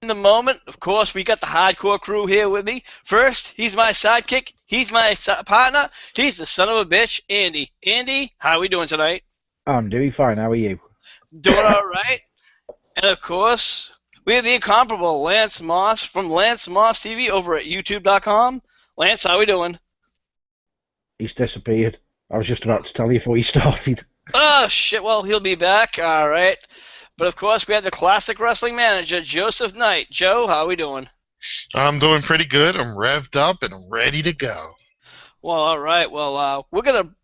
In the moment, of course, we got the hardcore crew here with me. First, he's my sidekick. He's my partner. He's the son of a bitch, Andy. Andy, how are we doing tonight? I'm doing fine. How are you? Doing all right. And, of course, we have the incomparable Lance Moss from Lance Moss TV over at YouTube.com. Lance, how are we doing? He's disappeared. I was just about to tell you before he started. Oh, shit. Well, he'll be back. All right. But, of course, we have the classic wrestling manager, Joseph Knight. Joe, how are we doing? I'm doing pretty good. I'm revved up and I'm ready to go. Well, all right. Well, we're going to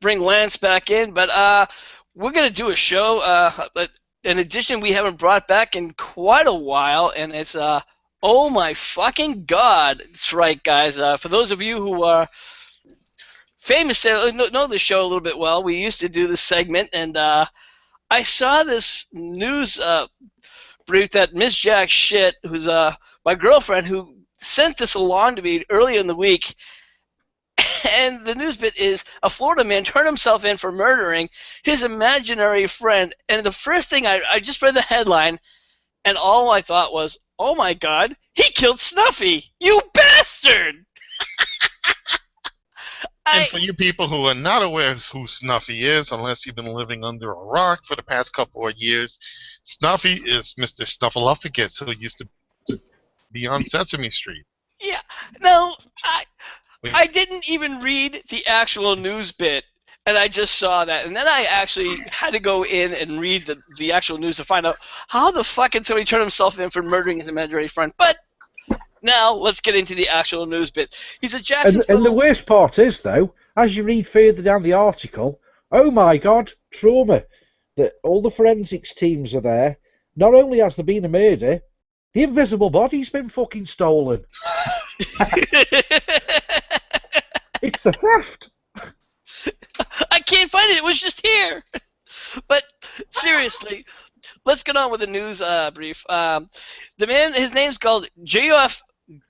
bring Lance back in, but we're going to do a show. In addition, we haven't brought back in quite a while, and it's, oh, my fucking God. That's right, guys. For those of you who are famous, know the show a little bit well, we used to do this segment, and I saw this news brief that Miss Jack Shit, who's my girlfriend, who sent this along to me earlier in the week, and the news bit is a Florida man turned himself in for murdering his imaginary friend, and the first thing I just read the headline, and all I thought was, oh my God, he killed Snuffy, you bastard! And for you people who are not aware of who Snuffy is, unless you've been living under a rock for the past couple of years, Snuffy is Mr. Snuffleupagus, who used to be on Sesame Street. Yeah, no, I didn't even read the actual news bit, and I just saw that, and then I actually had to go in and read the actual news to find out how the fuck can somebody turn himself in for murdering his imaginary friend. But now, let's get into the actual news bit. He's a Jacksonville... And the worst part is, though, as you read further down the article, oh my God, trauma, that all the forensics teams are there. Not only has there been a murder, the invisible body's been fucking stolen. It's a theft. I can't find it. It was just here. But seriously, let's get on with the news brief. The man, his name's called J.F.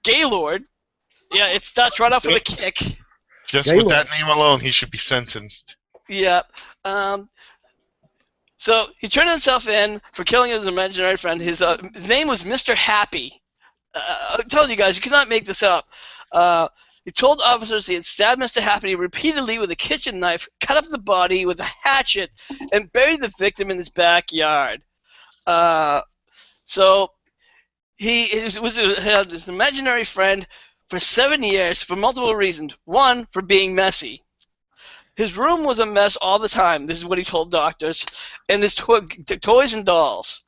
Gaylord. Yeah, it starts right off with a kick. Just Gaylord. with that name alone, he should be sentenced. Yeah. So he turned himself in for killing his imaginary friend. His name was Mr. Happy. I'm telling you guys, you cannot make this up. He told officers he had stabbed Mr. Happy repeatedly with a kitchen knife, cut up the body with a hatchet, and buried the victim in his backyard. So he had this imaginary friend for 7 years for multiple reasons. One, for being messy. His room was a mess all the time. This is what he told doctors. And his toys and dolls.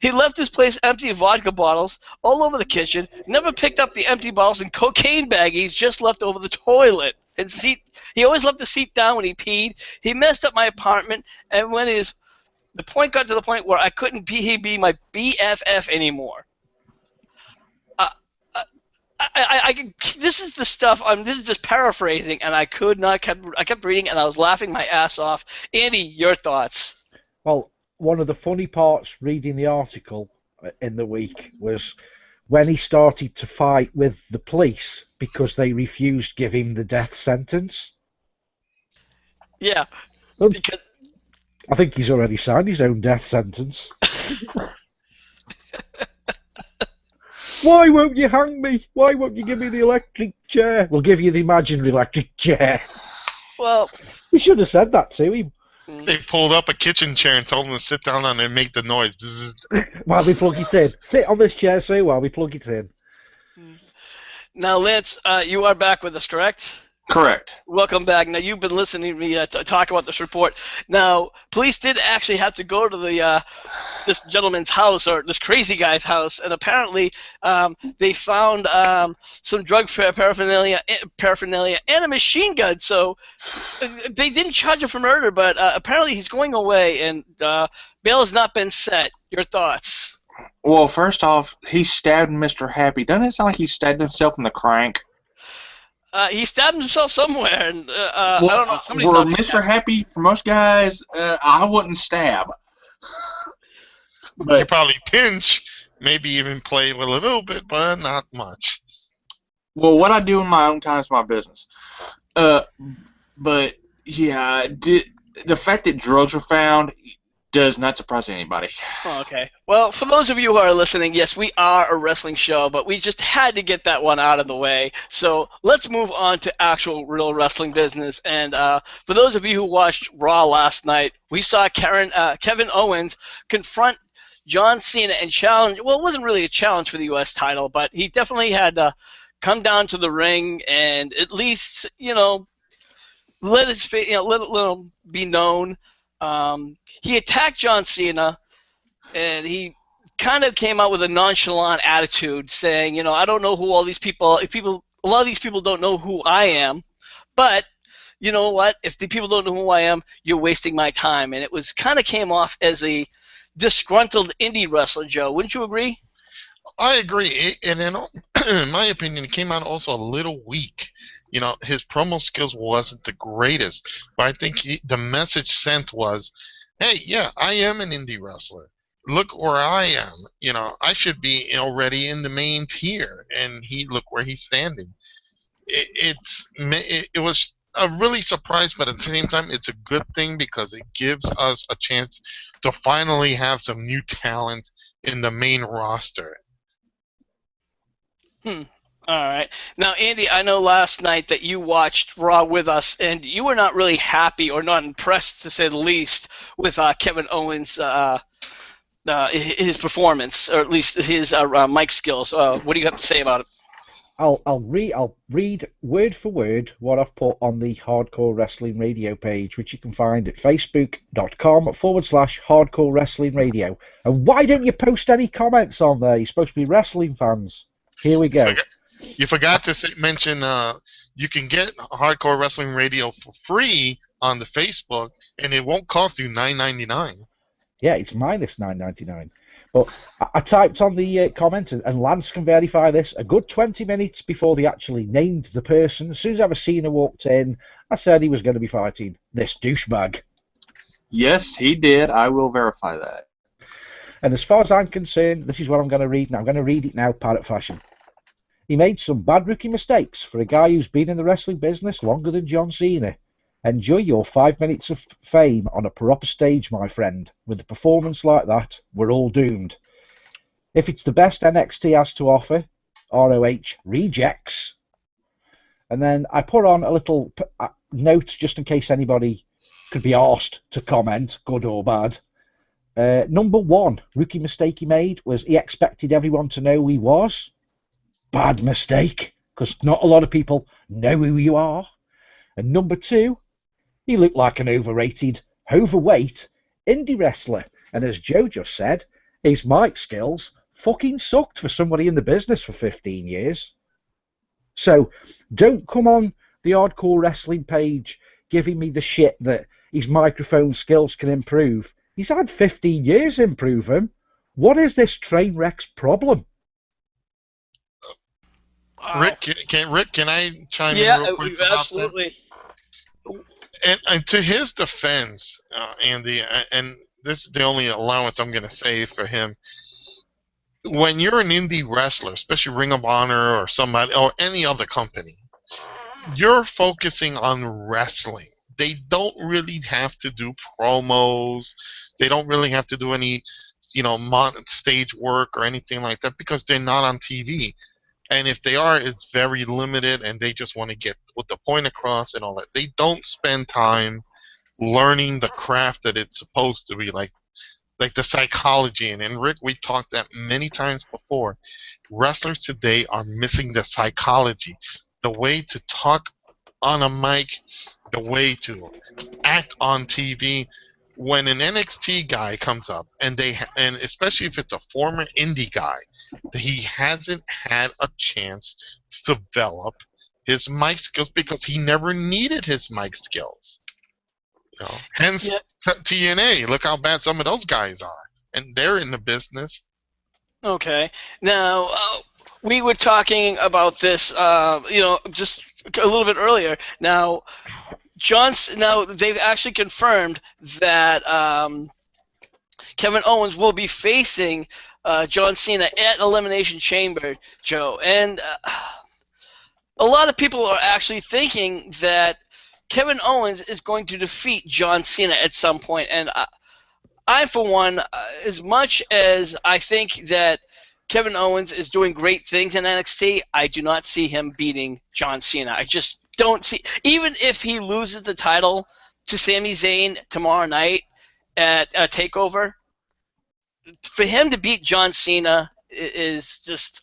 He left his place empty of vodka bottles all over the kitchen, never picked up the empty bottles and cocaine baggies just left over the toilet. And he always left the seat down when he peed. He messed up my apartment, and when the point got to the point where I couldn't be my BFF anymore. This is the stuff. This is just paraphrasing, and I kept reading, and I was laughing my ass off. Andy, your thoughts? Well, one of the funny parts reading the article in the week was when he started to fight with the police because they refused to give him the death sentence. Yeah, because I think he's already signed his own death sentence. Why won't you hang me? Why won't you give me the electric chair? We'll give you the imaginary electric chair. Well, we should have said that to him. They pulled up a kitchen chair and told him to sit down on it and make the noise. While we plug it in. Sit on this chair, sir, while we plug it in. Now, Lance, you are back with us, correct? Correct. Welcome back. Now, you've been listening to me talk about this report. Now, police did actually have to go to this gentleman's house, or this crazy guy's house, and apparently they found some drug paraphernalia and a machine gun. So they didn't charge him for murder, but apparently he's going away, and bail has not been set. Your thoughts? Well, first off, he stabbed Mr. Happy. Doesn't it sound like he stabbed himself in the crank? He stabbed himself somewhere, and I don't know. Somebody's for not Mr. Happy, for most guys, I wouldn't stab. You probably pinch, maybe even play with a little bit, but not much. Well, what I do in my own time is my business. But yeah, the fact that drugs were found, Does not surprise anybody. Oh, okay. Well, for those of you who are listening, yes, we are a wrestling show, but we just had to get that one out of the way. So let's move on to actual real wrestling business. And for those of you who watched Raw last night, we saw Kevin Owens confront John Cena and challenge. Well, it wasn't really a challenge for the U.S. title, but he definitely had to come down to the ring and at least, let his face, let him be known. He attacked John Cena, and he kind of came out with a nonchalant attitude, saying, I don't know who all these people. A lot of these people don't know who I am, but you know what? If the people don't know who I am, you're wasting my time. And it was kind of came off as a disgruntled indie wrestler, Joe. Wouldn't you agree? I agree, and in my opinion, it came out also a little weak. His promo skills wasn't the greatest, but I think the message sent was, hey, yeah, I am an indie wrestler. Look where I am. I should be already in the main tier, and look where he's standing. It was a really surprise, but at the same time, it's a good thing because it gives us a chance to finally have some new talent in the main roster. All right. Now, Andy, I know last night that you watched Raw with us, and you were not really happy or not impressed, to say the least, with Kevin Owens' his performance, or at least his mic skills. What do you have to say about it? I'll read word for word what I've put on the Hardcore Wrestling Radio page, which you can find at facebook.com/Hardcore Wrestling Radio. And why don't you post any comments on there? You're supposed to be wrestling fans. Here we go. You forgot to mention you can get Hardcore Wrestling Radio for free on the Facebook, and it won't cost you $9.99. Yeah, it's minus $9.99. But I typed on the comment, and Lance can verify this, a good 20 minutes before they actually named the person. As soon as Cena walked in, I said he was going to be fighting this douchebag. Yes, he did. I will verify that. And as far as I'm concerned, this is what I'm going to read now. I'm going to read it now, parrot fashion. He made some bad rookie mistakes for a guy who's been in the wrestling business longer than John Cena. Enjoy your 5 minutes of fame on a proper stage, my friend. With a performance like that, we're all doomed. If it's the best NXT has to offer, ROH rejects. And then I put on a little note just in case anybody could be asked to comment, good or bad. Number one rookie mistake he made was he expected everyone to know who he was. Bad mistake, because not a lot of people know who you are. And number two, he looked like an overweight indie wrestler. And as Joe just said, his mic skills fucking sucked for somebody in the business for 15 years. So don't come on the Hardcore Wrestling page giving me the shit that his microphone skills can improve. He's had 15 years improve them. What is this train wreck's problem? Rick, can I chime in real quick? Yeah, absolutely. And to his defense, Andy, and this is the only allowance I'm going to say for him. When you're an indie wrestler, especially Ring of Honor or somebody or any other company, you're focusing on wrestling. They don't really have to do promos. They don't really have to do any, stage work or anything like that because they're not on TV. And if they are, it's very limited, and they just want to get the point across and all that. They don't spend time learning the craft that it's supposed to be, like the psychology. And Rick, we talked that many times before. Wrestlers today are missing the psychology, the way to talk on a mic, the way to act on TV. When an NXT guy comes up, and especially if it's a former indie guy, he hasn't had a chance to develop his mic skills because he never needed his mic skills. Hence TNA. Look how bad some of those guys are, and they're in the business. Okay. Now we were talking about this, just a little bit earlier. Now. Now they've actually confirmed that Kevin Owens will be facing John Cena at Elimination Chamber, Joe. And a lot of people are actually thinking that Kevin Owens is going to defeat John Cena at some point. And I, for one, as much as I think that Kevin Owens is doing great things in NXT, I do not see him beating John Cena. I just don't see, even if he loses the title to Sami Zayn tomorrow night at TakeOver, for him to beat John Cena is just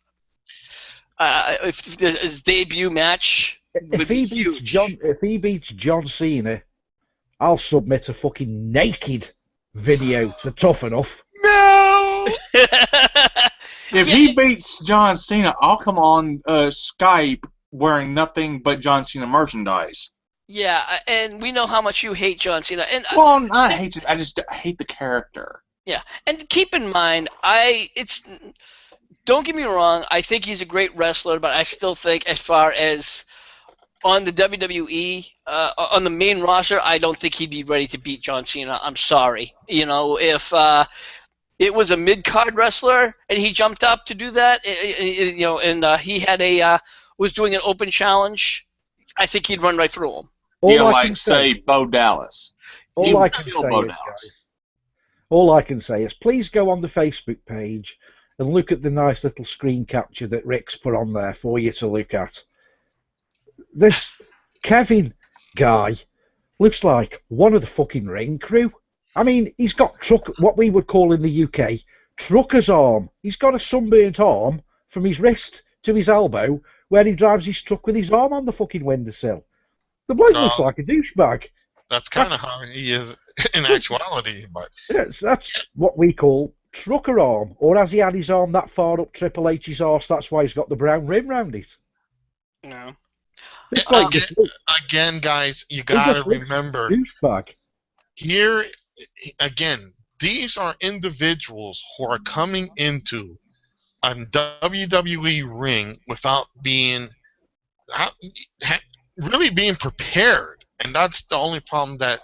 his debut match would be huge. If he beats John Cena, I'll submit a fucking naked video to Tough Enough. No! If he beats John Cena, I'll come on Skype wearing nothing but John Cena merchandise. Yeah, and we know how much you hate John Cena. And Well, I hate it. I just hate the character. Yeah, and keep in mind, don't get me wrong, I think he's a great wrestler, but I still think as far as on the WWE, on the main roster, I don't think he'd be ready to beat John Cena. I'm sorry. You know, if it was a mid-card wrestler and he jumped up to do that, you know, and he had was doing an open challenge, I think he'd run right through him. Yeah, like, say, Bo Dallas. All I can say is please go on the Facebook page and look at the nice little screen capture that Rick's put on there for you to look at. This Kevin guy looks like one of the fucking ring crew. I mean, he's got what we would call in the UK, trucker's arm. He's got a sunburnt arm from his wrist to his elbow where he drives his truck with his arm on the fucking windowsill. The bloke looks like a douchebag. That's kind of how he is in actuality, but that's what we call trucker arm. Or has he had his arm that far up Triple H's arse? That's why he's got the brown rim round it. No. Again, guys, you gotta remember here again. These are individuals who are coming into a WWE ring without being really being prepared. And that's the only problem. That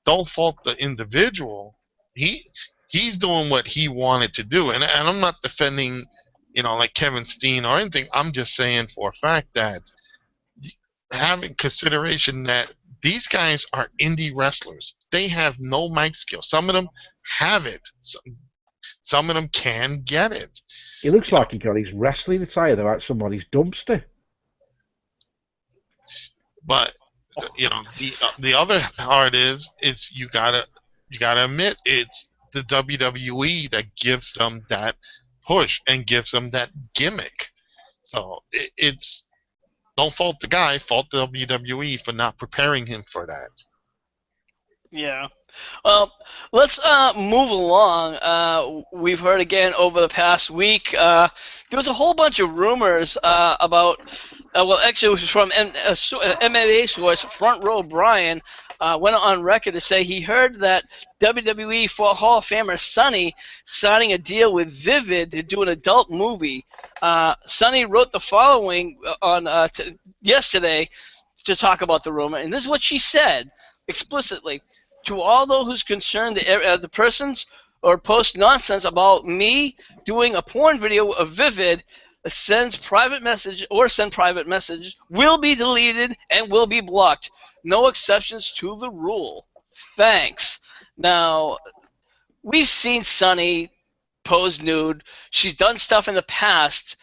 don't fault the individual. He's doing what he wanted to do, and I'm not defending, you know, like Kevin Steen or anything. I'm just saying for a fact that having consideration that these guys are indie wrestlers. They have no mic skill. Some of them have it. Some of them can get it. He looks like he got his wrestling attire though out somebody's dumpster. But you know, the other part is you gotta admit it's the WWE that gives them that push and gives them that gimmick. So it's don't fault the guy, fault the WWE for not preparing him for that. Yeah. Well, let's move along. We've heard again over the past week, there was a whole bunch of rumors about, well, actually it was from MMA source, Front Row Brian, went on record to say he heard that WWE Hall of Famer Sonny signing a deal with Vivid to do an adult movie. Sonny wrote the following on yesterday to talk about the rumor, and this is what she said explicitly. To all those who's concerned, the persons or post nonsense about me doing a porn video of Vivid send private message will be deleted and will be blocked. No exceptions to the rule. Thanks. Now, we've seen Sonny pose nude. She's done stuff in the past.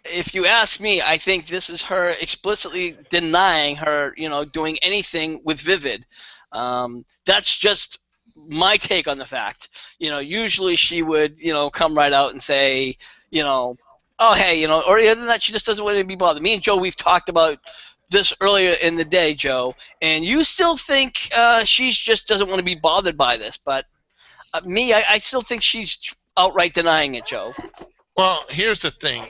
If you ask me, I think this is her explicitly denying her, doing anything with Vivid. That's just my take on the fact. Usually she would, come right out and say, oh, hey, or other than that, she just doesn't want to be bothered. Me and Joe, we've talked about this earlier in the day, Joe, and you still think she just doesn't want to be bothered by this, but me, I still think she's outright denying it, Joe. Well, here's the thing,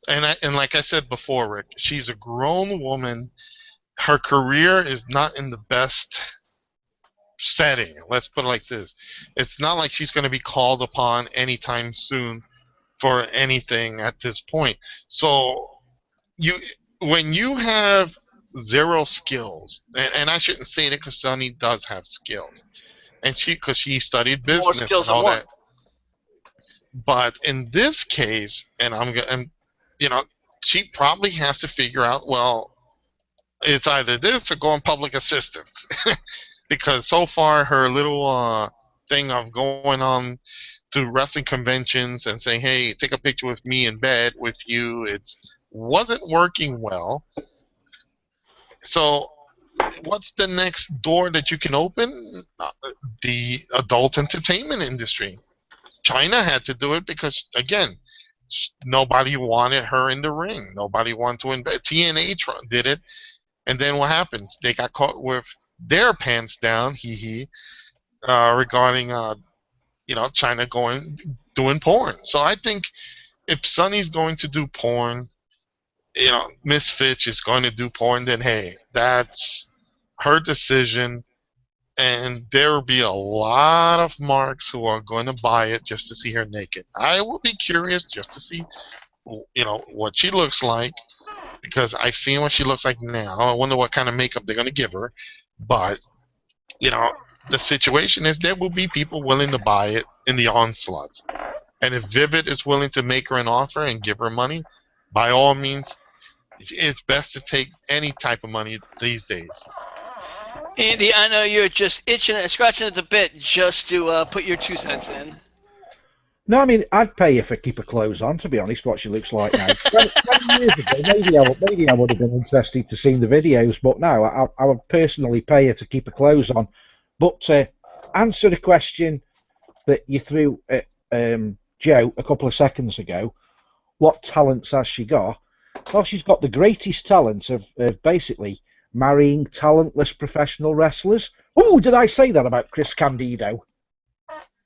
and like I said before, Rick, she's a grown woman. Her career is not in the best setting. Let's put it like this. It's not like she's going to be called upon anytime soon for anything at this point. So when you have zero skills, and I shouldn't say that because Sonny does have skills, and because she studied business and all that. But in this case, she probably has to figure out, well, it's either this or go on public assistance. Because so far her little thing of going on to wrestling conventions and saying, "Hey, take a picture with me in bed with you." It wasn't working well. So, what's the next door that you can open? The adult entertainment industry. China had to do it because, again, nobody wanted her in the ring. Nobody wanted to invest. TNA did it, and then what happened? They got caught with their pants down, regarding China doing porn. So I think if Sonny's going to do porn, Miss Fitch is going to do porn, then hey, that's her decision. And there will be a lot of marks who are going to buy it just to see her naked. I will be curious just to see, what she looks like, because I've seen what she looks like now. I wonder what kind of makeup they're going to give her. But, the situation is there will be people willing to buy it in the onslaught. And if Vivid is willing to make her an offer and give her money, by all means, it's best to take any type of money these days. Andy, I know you're just itching and scratching at the bit just to put your 2 cents in. No, I mean, I'd pay her for keep her clothes on, to be honest, what she looks like now. 20 years ago, maybe I would have been interested to see the videos, but now I would personally pay her to keep her clothes on. But to answer the question that you threw at Joe a couple of seconds ago, what talents has she got? Well, she's got the greatest talent of basically marrying talentless professional wrestlers. Oh, did I say that about Chris Candido?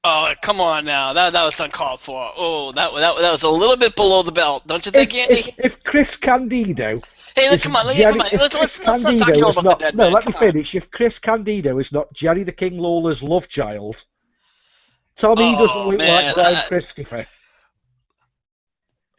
Oh, come on now. That was uncalled for. Oh, that was a little bit below the belt, don't you think, Andy? If Chris Candido... Hey, come on. Let's not talk about the dead man. Let me finish. If Chris Candido is not Jerry the King Lawler's love child, Tommy doesn't look like Brian Christopher.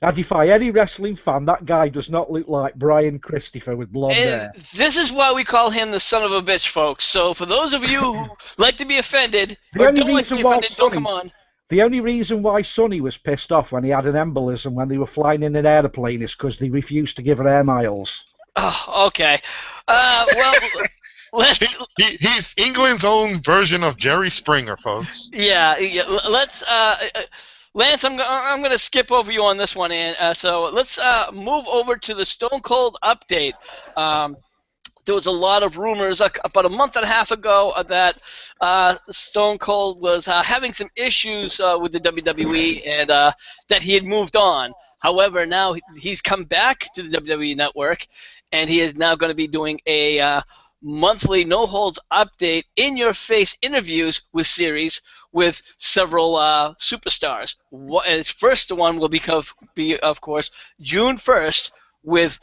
I defy any wrestling fan, that guy does not look like Brian Christopher with blonde hair. This is why we call him the son of a bitch, folks. So for those of you who like to be offended, or don't like to be offended, don't come on. The only reason why Sonny was pissed off when he had an embolism when they were flying in an airplane is because they refused to give her air miles. Oh, okay. Well, let's... He's England's own version of Jerry Springer, folks. Yeah. Let's... Lance, I'm going to skip over you on this one, and so let's move over to the Stone Cold update. There was a lot of rumors about a month and a half ago that Stone Cold was having some issues with the WWE and that he had moved on. However, now he's come back to the WWE Network, and he is now going to be doing a monthly no-holds update, in-your-face interviews with series with several superstars. His first one will be, of course, June 1st with,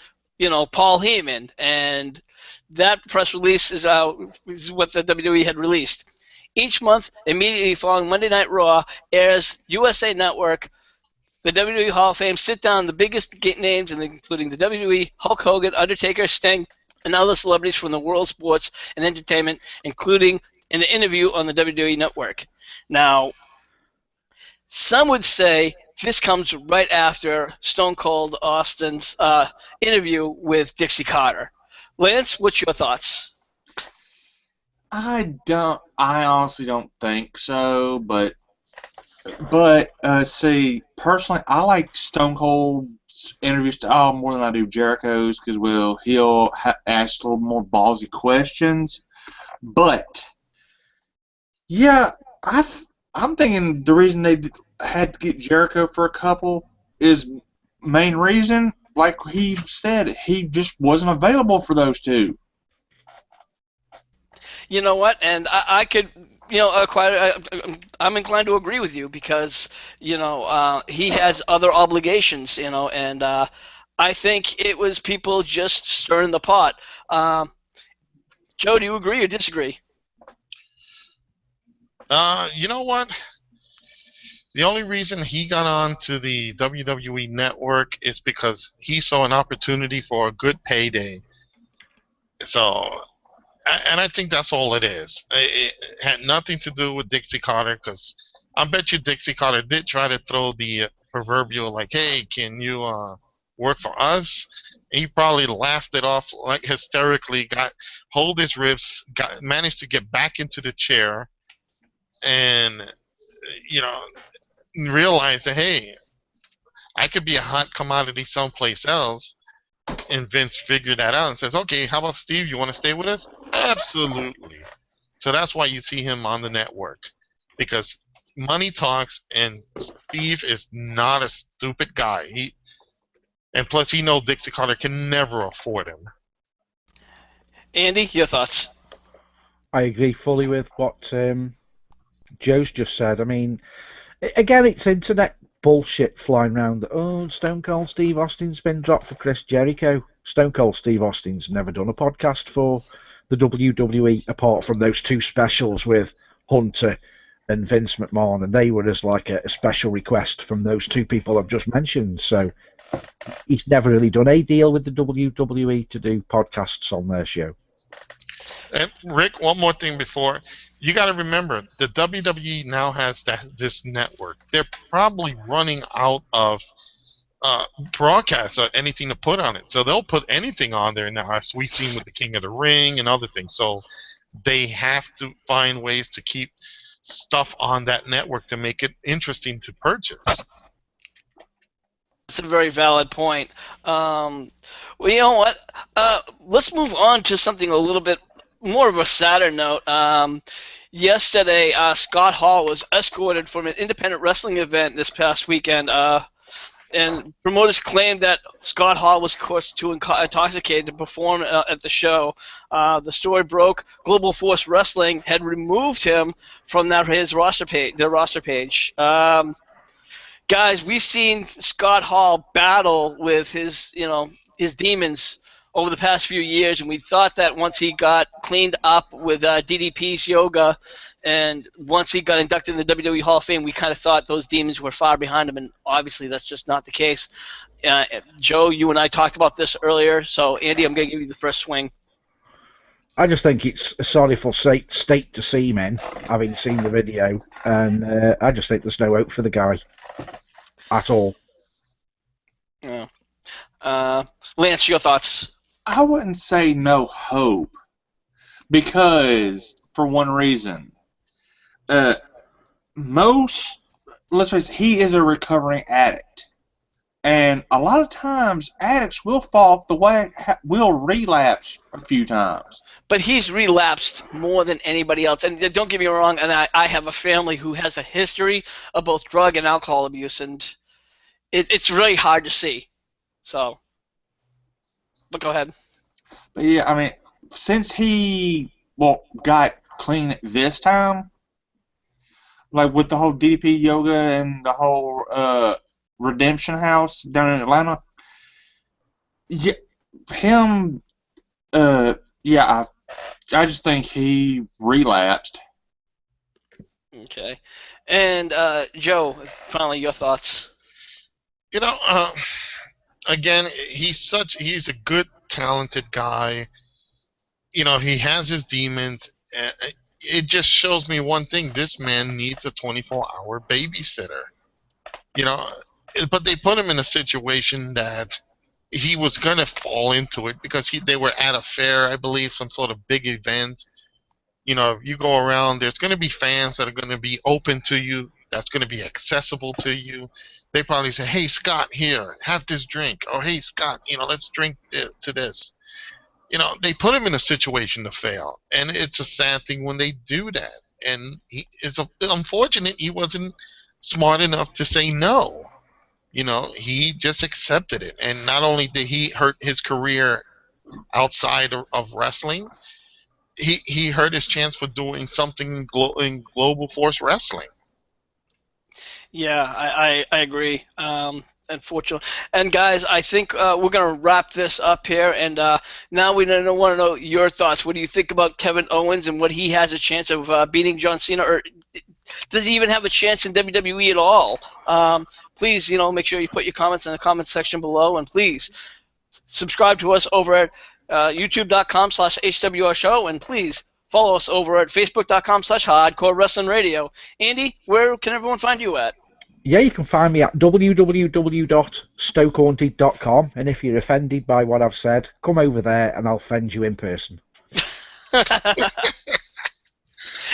Paul Heyman, and that press release is what the WWE had released. Each month, immediately following Monday Night Raw, airs USA Network, the WWE Hall of Fame, sit down the biggest names, including the WWE, Hulk Hogan, Undertaker, Sting, and other celebrities from the world of sports and entertainment, including in the interview on the WWE Network. Now, some would say this comes right after Stone Cold Austin's interview with Dixie Carter. Lance, what's your thoughts? I honestly don't think so, but see, personally, I like Stone Cold's interview style more than I do Jericho's, because he'll ask a little more ballsy questions. But yeah, I'm thinking the reason they had to get Jericho for a couple is main reason, like he said, he just wasn't available for those two. You know what? And I could, I'm inclined to agree with you because, he has other obligations, and I think it was people just stirring the pot. Joe, do you agree or disagree? You know what? The only reason he got on to the WWE Network is because he saw an opportunity for a good payday. So, and I think that's all it is. It had nothing to do with Dixie Carter, because I bet you Dixie Carter did try to throw the proverbial, like, hey, can you work for us? He probably laughed it off like hysterically, hold his ribs, managed to get back into the chair, and realize that, hey, I could be a hot commodity someplace else. And Vince figured that out and says, okay, how about Steve? You want to stay with us? Absolutely. So that's why you see him on the network, because money talks, and Steve is not a stupid guy. And plus he knows Dixie Carter can never afford him. Andy, your thoughts? I agree fully with what Joe's just said. I mean, again, it's internet bullshit flying around. Oh, Stone Cold Steve Austin's been dropped for Chris Jericho. Stone Cold Steve Austin's never done a podcast for the WWE apart from those two specials with Hunter and Vince McMahon, and they were as like a special request from those two people I've just mentioned. So he's never really done a deal with the WWE to do podcasts on their show. And Rick, one more thing before. You got to remember, the WWE now has this network. They're probably running out of broadcasts or anything to put on it. So they'll put anything on there now, as we've seen with the King of the Ring and other things. So they have to find ways to keep stuff on that network to make it interesting to purchase. That's a very valid point. Well, you know what? Let's move on to something a little bit more of a sadder note. Yesterday, Scott Hall was escorted from an independent wrestling event this past weekend, and promoters claimed that Scott Hall was, of course, too intoxicated to perform at the show. The story broke. Global Force Wrestling had removed him from their roster page. Guys, we've seen Scott Hall battle with his demons over the past few years, and we thought that once he got cleaned up with DDP's yoga, and once he got inducted in the WWE Hall of Fame, we kind of thought those demons were far behind him, and obviously that's just not the case. Joe, you and I talked about this earlier, so Andy, I'm going to give you the first swing. I just think it's a sorrowful state to see, men, having seen the video, and I just think there's no hope for the guy at all. Lance, your thoughts? I wouldn't say no hope, because for one reason, let's face it, he is a recovering addict, and a lot of times addicts will fall off the way, will relapse a few times. But he's relapsed more than anybody else, and don't get me wrong, and I have a family who has a history of both drug and alcohol abuse, and it's really hard to see. So, but go ahead. But yeah, I mean, since he got clean this time, like with the whole DDP yoga and the whole Redemption House down in Atlanta, yeah, him, yeah, I just think he relapsed. Okay, and Joe, finally, your thoughts. Again, he's a good, talented guy. He has his demons. It just shows me one thing: this man needs a 24-hour babysitter. But they put him in a situation that he was gonna fall into it, because they were at a fair, I believe, some sort of big event. If you go around, there's gonna be fans that are gonna be open to you. That's gonna be accessible to you. They probably say, hey, Scott, here, have this drink. Or, hey, Scott, let's drink to this. They put him in a situation to fail. And it's a sad thing when they do that. And it's unfortunate he wasn't smart enough to say no. He just accepted it. And not only did he hurt his career outside of wrestling, he hurt his chance for doing something in Global Force Wrestling. Yeah, I agree. Unfortunately, and guys, I think we're gonna wrap this up here. And now we want to know your thoughts. What do you think about Kevin Owens and what he has a chance of beating John Cena, or does he even have a chance in WWE at all? Please, make sure you put your comments in the comments section below, and please subscribe to us over at youtube.com/HWR show, and please follow us over at facebook.com/Hardcore Wrestling Radio. Andy, where can everyone find you at? Yeah, you can find me at www.stokehaunted.com, and if you're offended by what I've said, come over there and I'll offend you in person.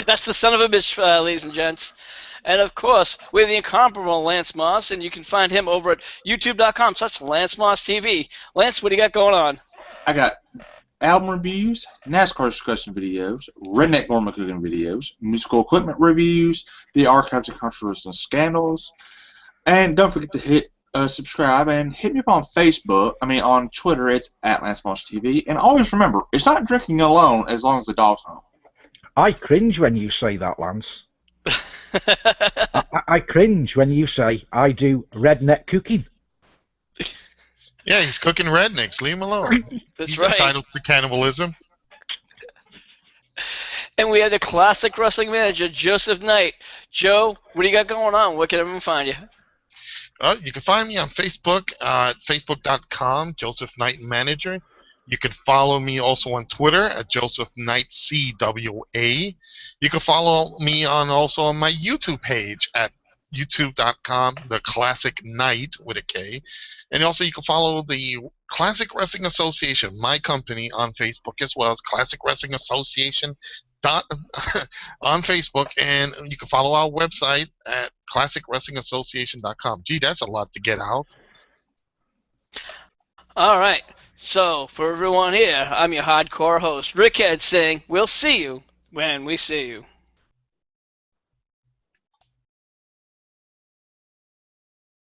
That's the son of a bitch, ladies and gents. And of course, we're the incomparable Lance Moss, and you can find him over at youtube.com/Lance Moss TV. Lance, what do you got going on? I got album reviews, NASCAR discussion videos, redneck Norman cooking videos, musical equipment reviews, the archives of controversial scandals, and don't forget to hit subscribe and hit me up on Facebook. I mean, on Twitter, it's @LanceMossTV. And always remember, it's not drinking alone as long as the dog's home. I cringe when you say that, Lance. I cringe when you say I do redneck cooking. Yeah, he's cooking rednecks. Leave him alone. That's He's right. entitled to cannibalism. And we have the classic wrestling manager, Joseph Knight. Joe, what do you got going on? Where can everyone find you? You can find me on Facebook at facebook.com, Joseph Knight Manager. You can follow me also on Twitter at Joseph Knight CWA. You can follow me also on my YouTube page at youtube.com, The Classic Knight with a K. And also you can follow the Classic Wrestling Association, my company, on Facebook as well as Classic Wrestling Association on Facebook, and you can follow our website at classicwrestlingassociation.com. Gee, that's a lot to get out. All right. So, for everyone here, I'm your hardcore host, Rickhead, saying, we'll see you when we see you.